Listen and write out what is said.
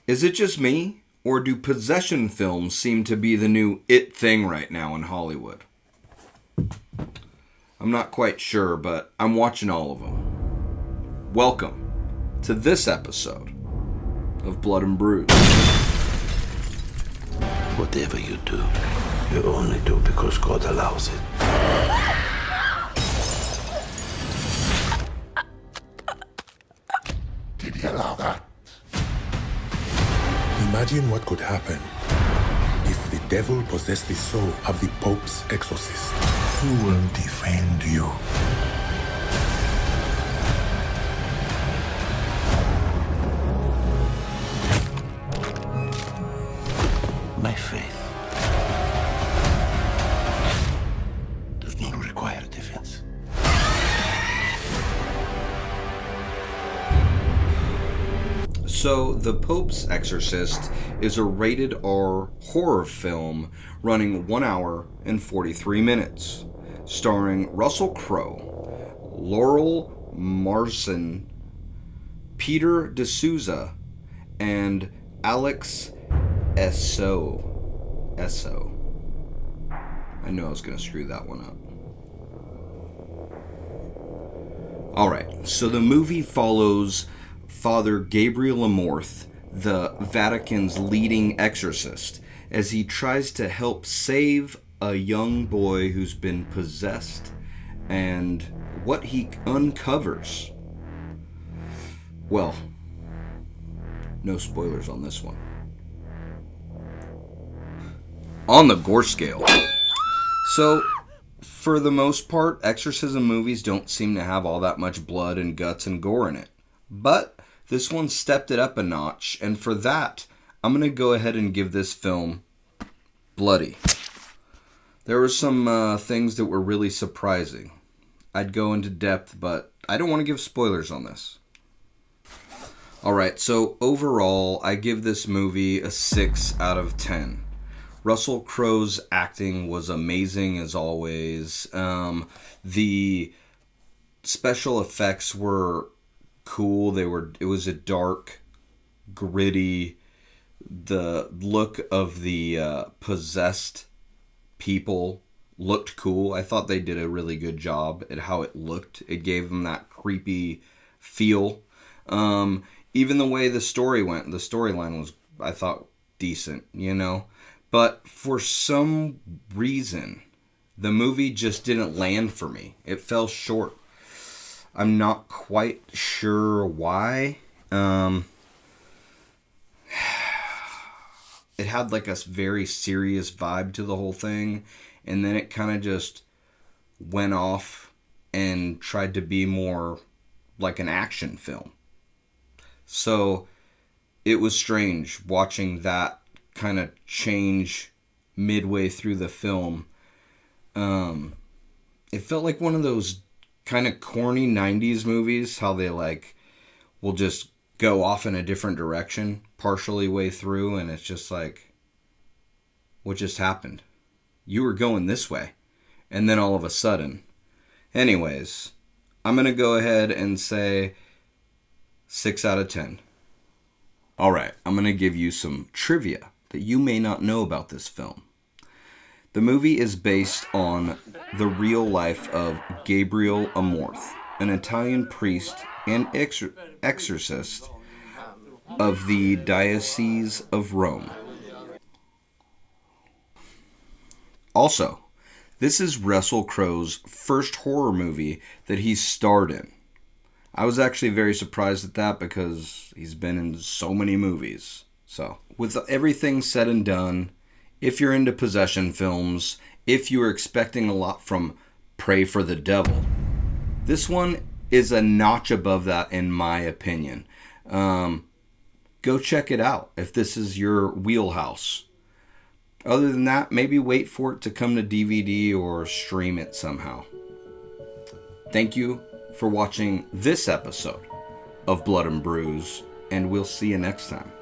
Is it just me, or do possession films seem to be the new it thing right now in Hollywood? I'm not quite sure, but I'm watching all of them. Welcome to this episode of Blood and Brews. Whatever you do, you only do because God allows it. Did he allow that? Imagine what could happen if the devil possessed the soul of the Pope's exorcist. Who will defend you? My faith does not require defense. So, The Pope's Exorcist is a rated R horror film running 1 hour and 43 minutes, starring Russell Crowe, Laurel Marson, Peter D'Souza, and Alex Esso. I knew I was going to screw that one up. Alright, so the movie follows Father Gabriel Amorth, the Vatican's leading exorcist, as he tries to help save a young boy who's been possessed, and what he uncovers. Well, no spoilers on this one. On the gore scale. So, for the most part, exorcism movies don't seem to have all that much blood and guts and gore in it. But this one stepped it up a notch, and for that, I'm going to go ahead and give this film bloody. There were some things that were really surprising. I'd go into depth, but I don't want to give spoilers on this. Alright, so overall, I give this movie a 6 out of 10. Russell Crowe's acting was amazing as always. The special effects were cool. It was a dark, gritty, the look of the possessed people looked cool. I thought they did a really good job at how it looked. It gave them that creepy feel. Even the way the storyline was, I thought, decent, you know? But for some reason, the movie just didn't land for me. It fell short. I'm not quite sure why. It had like a very serious vibe to the whole thing, and then it kind of just went off and tried to be more like an action film. So it was strange watching that kind of change midway through the film. It felt like one of those kind of corny 90s movies, how they like will just go off in a different direction partially way through, and it's just like, what just happened? You were going this way, and then all of a sudden. Anyways, I'm going to go ahead and say 6 out of 10. Alright, I'm going to give you some trivia that you may not know about this film. The movie is based on the real life of Gabriel Amorth, an Italian priest and exorcist of the Diocese of Rome. Also, this is Russell Crowe's first horror movie that he starred in. I was actually very surprised at that because he's been in so many movies. So, with everything said and done, if you're into possession films, if you were expecting a lot from Pray for the Devil, this one is a notch above that in my opinion. Go check it out if this is your wheelhouse. Other than that, maybe wait for it to come to DVD or stream it somehow. Thank you for watching this episode of Blood and Brews, and we'll see you next time.